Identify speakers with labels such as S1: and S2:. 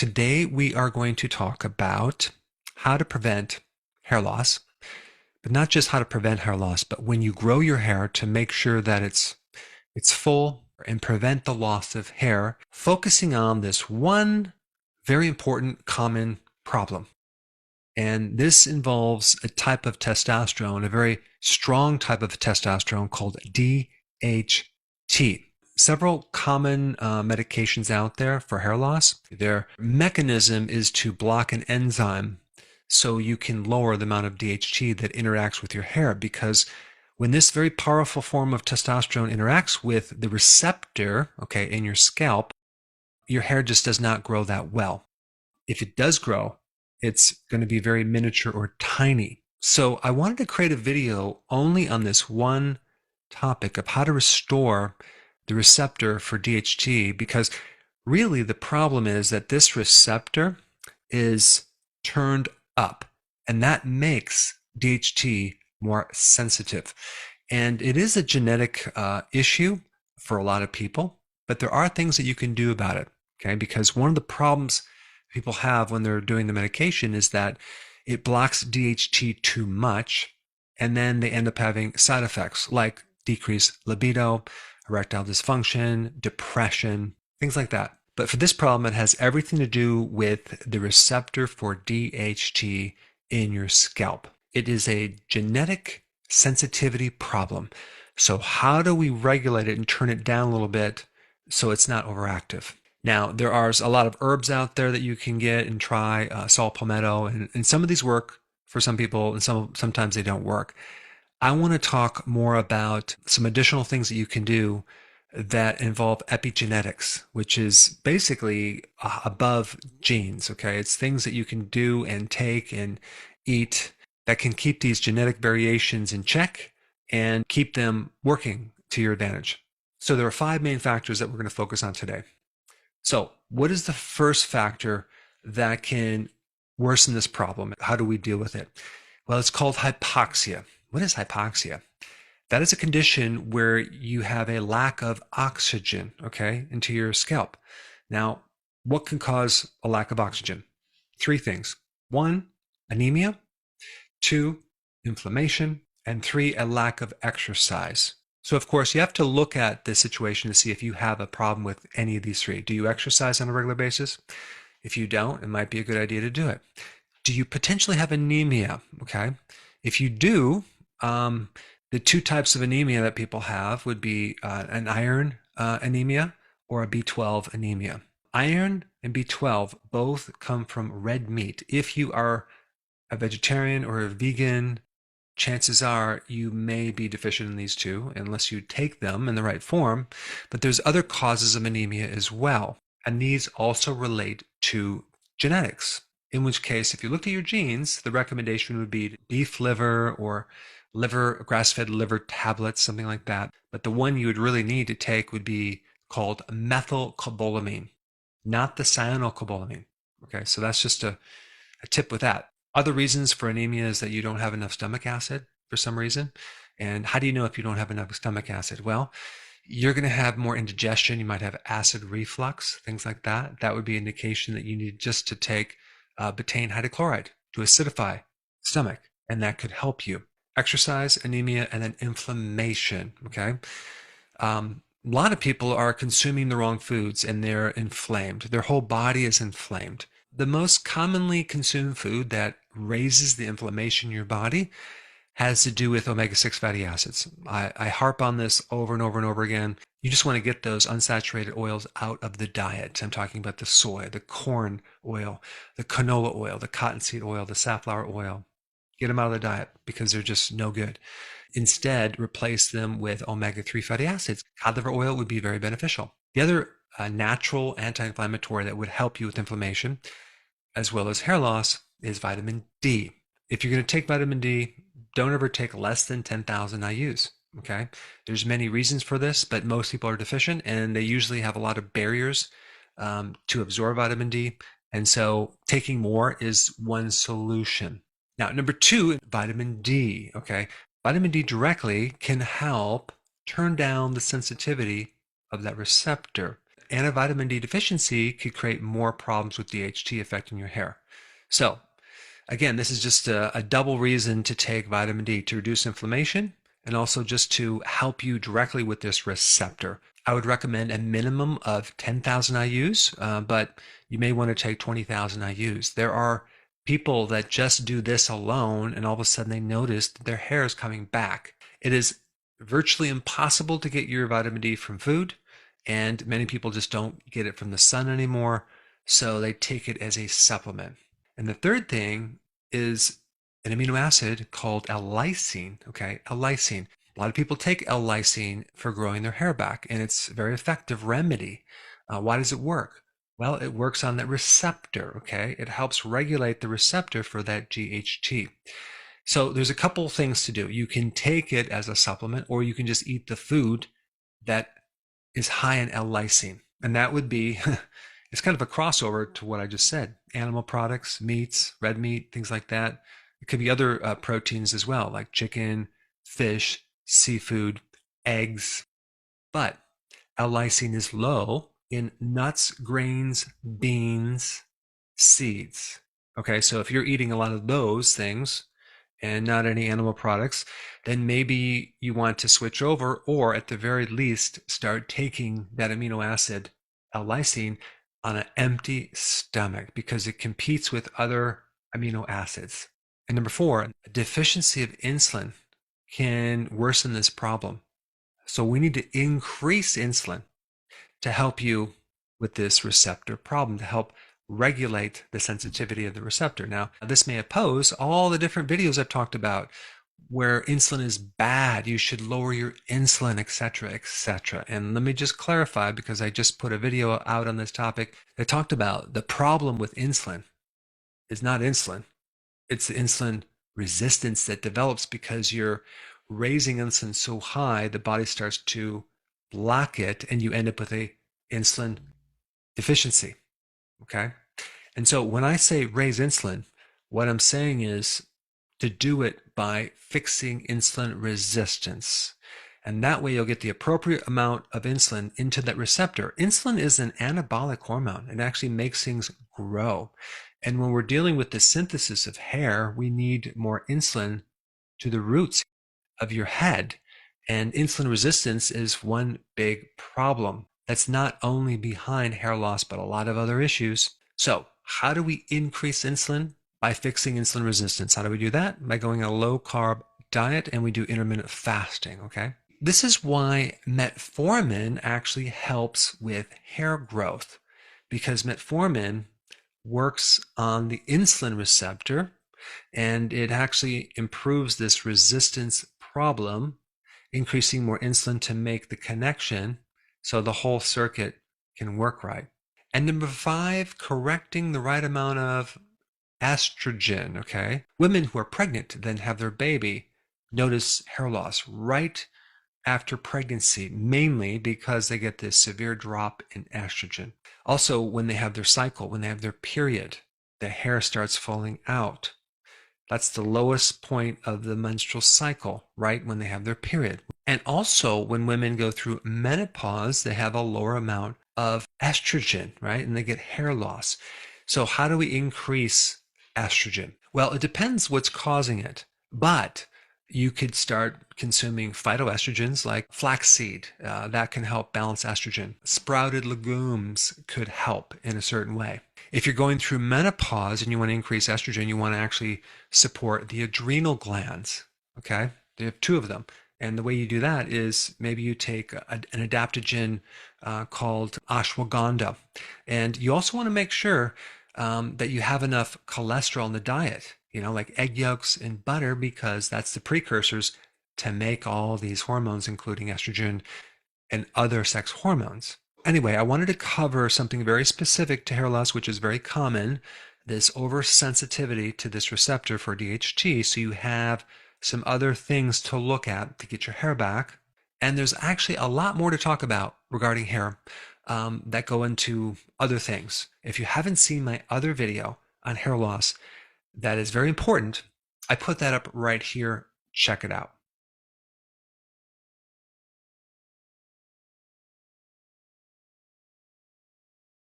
S1: Today we are going to talk about how to prevent hair loss, but not just how to prevent hair loss, but when you grow your hair to make sure that it's full and prevent the loss of hair, focusing on this one very important common problem. And this involves a type of testosterone, a very strong type of testosterone called DHT. Several common medications out there for hair loss. Their mechanism is to block an enzyme so you can lower the amount of DHT that interacts with your hair, because when this very powerful form of testosterone interacts with the receptor, in your scalp, your hair just does not grow that well. If it does grow, it's going to be very miniature or tiny. So I wanted to create a video only on this one topic of how to restore the receptor for DHT, because really the problem is that this receptor is turned up, and that makes DHT more sensitive. And it is a genetic issue for a lot of people, but there are things that you can do about it, because one of the problems people have when they're doing the medication is that it blocks DHT too much, and then they end up having side effects like decreased libido, erectile dysfunction, depression, things like that. But for this problem, it has everything to do with the receptor for DHT in your scalp. It is a genetic sensitivity problem. So how do we regulate it and turn it down a little bit so it's not overactive? Now, there are a lot of herbs out there that you can get and try, saw palmetto, and some of these work for some people, and sometimes they don't work. I want to talk more about some additional things that you can do that involve epigenetics, which is basically above genes, It's things that you can do and take and eat that can keep these genetic variations in check and keep them working to your advantage. So there are 5 main factors that we're going to focus on today. So what is the first factor that can worsen this problem? How do we deal with it? Well, it's called hypoxia. What is hypoxia? That is a condition where you have a lack of oxygen, into your scalp. Now, what can cause a lack of oxygen? 3 things. 1, anemia. 2, inflammation. And 3, a lack of exercise. So, of course, you have to look at the situation to see if you have a problem with any of these 3. Do you exercise on a regular basis? If you don't, it might be a good idea to do it. Do you potentially have anemia? If you do, the 2 types of anemia that people have would be an iron anemia or a B12 anemia. Iron and B12 both come from red meat. If you are a vegetarian or a vegan, chances are you may be deficient in these 2 unless you take them in the right form. But there's other causes of anemia as well. And these also relate to genetics. In which case, if you looked at your genes, the recommendation would be beef liver or grass-fed liver tablets, something like that. But the one you would really need to take would be called methylcobalamin, not the cyanocobalamin. So that's just a tip with that. Other reasons for anemia is that you don't have enough stomach acid for some reason. And how do you know if you don't have enough stomach acid? Well, you're going to have more indigestion. You might have acid reflux, things like that. That would be an indication that you need just to take betaine hydrochloride to acidify stomach, and that could help you. Exercise, anemia, and then inflammation, A lot of people are consuming the wrong foods and they're inflamed. Their whole body is inflamed. The most commonly consumed food that raises the inflammation in your body has to do with omega-6 fatty acids. I harp on this over and over and over again. You just want to get those unsaturated oils out of the diet. I'm talking about the soy, the corn oil, the canola oil, the cottonseed oil, the safflower oil. Get them out of the diet because they're just no good. Instead, replace them with omega-3 fatty acids. Cod liver oil would be very beneficial. The other natural anti-inflammatory that would help you with inflammation as well as hair loss is vitamin D. If you're going to take vitamin D, don't ever take less than 10,000 IUs. There's many reasons for this, but most people are deficient and they usually have a lot of barriers to absorb vitamin D. And so taking more is one solution. Now, number 2, vitamin D. Vitamin D directly can help turn down the sensitivity of that receptor. antivitamin D deficiency could create more problems with DHT affecting your hair. So again, this is just a double reason to take vitamin D, to reduce inflammation and also just to help you directly with this receptor. I would recommend a minimum of 10,000 IUs, but you may want to take 20,000 IUs. There are people that just do this alone and all of a sudden they notice that their hair is coming back. It is virtually impossible to get your vitamin D from food, and many people just don't get it from the sun anymore, so they take it as a supplement. And the third thing is an amino acid called L-lysine, okay? L-lysine. A lot of people take L-lysine for growing their hair back, and it's a very effective remedy. Why does it work? Well, it works on that receptor, okay? It helps regulate the receptor for that GHT. So there's a couple things to do. You can take it as a supplement, or you can just eat the food that is high in L-lysine. And that would be, it's kind of a crossover to what I just said. Animal products, meats, red meat, things like that. It could be other proteins as well, like chicken, fish, seafood, eggs. But L-lysine is low in nuts, grains, beans, seeds. Okay, so if you're eating a lot of those things and not any animal products, then maybe you want to switch over, or at the very least, start taking that amino acid, L-lysine, on an empty stomach, because it competes with other amino acids. And number 4, a deficiency of insulin can worsen this problem. So we need to increase insulin to help you with this receptor problem, to help regulate the sensitivity of the receptor. Now, this may oppose all the different videos I've talked about where insulin is bad, you should lower your insulin, etc., etc. And let me just clarify, because I just put a video out on this topic that talked about the problem with insulin is not insulin. It's the insulin resistance that develops because you're raising insulin so high, the body starts to block it, and you end up with a insulin deficiency. Okay? And so when I say raise insulin, what I'm saying is to do it by fixing insulin resistance. And that way you'll get the appropriate amount of insulin into that receptor. Insulin is an anabolic hormone. It actually makes things grow. And when we're dealing with the synthesis of hair, we need more insulin to the roots of your head. And insulin resistance is one big problem that's not only behind hair loss, but a lot of other issues. So how do we increase insulin? By fixing insulin resistance. How do we do that? By going on a low-carb diet, and we do intermittent fasting, okay? This is why metformin actually helps with hair growth, because metformin works on the insulin receptor, and it actually improves this resistance problem, increasing more insulin to make the connection so the whole circuit can work right. And number 5, correcting the right amount of estrogen, okay? Women who are pregnant then have their baby notice hair loss right after pregnancy, mainly because they get this severe drop in estrogen. Also, when they have their cycle, when they have their period, the hair starts falling out. That's the lowest point of the menstrual cycle, right when they have their period. And also, when women go through menopause, they have a lower amount of estrogen, right? And they get hair loss. So how do we increase estrogen? Well, it depends what's causing it, but you could start consuming phytoestrogens like flaxseed. That can help balance estrogen. Sprouted legumes could help in a certain way. If you're going through menopause and you want to increase estrogen, you want to actually support the adrenal glands, okay? They have 2 of them. And the way you do that is maybe you take an adaptogen called ashwagandha. And you also want to make sure that you have enough cholesterol in the diet, like egg yolks and butter, because that's the precursors to make all these hormones, including estrogen and other sex hormones. Anyway, I wanted to cover something very specific to hair loss, which is very common, this oversensitivity to this receptor for DHT, so you have some other things to look at to get your hair back. And there's actually a lot more to talk about regarding hair that go into other things. If you haven't seen my other video on hair loss, that is very important. I put that up right here. Check it out.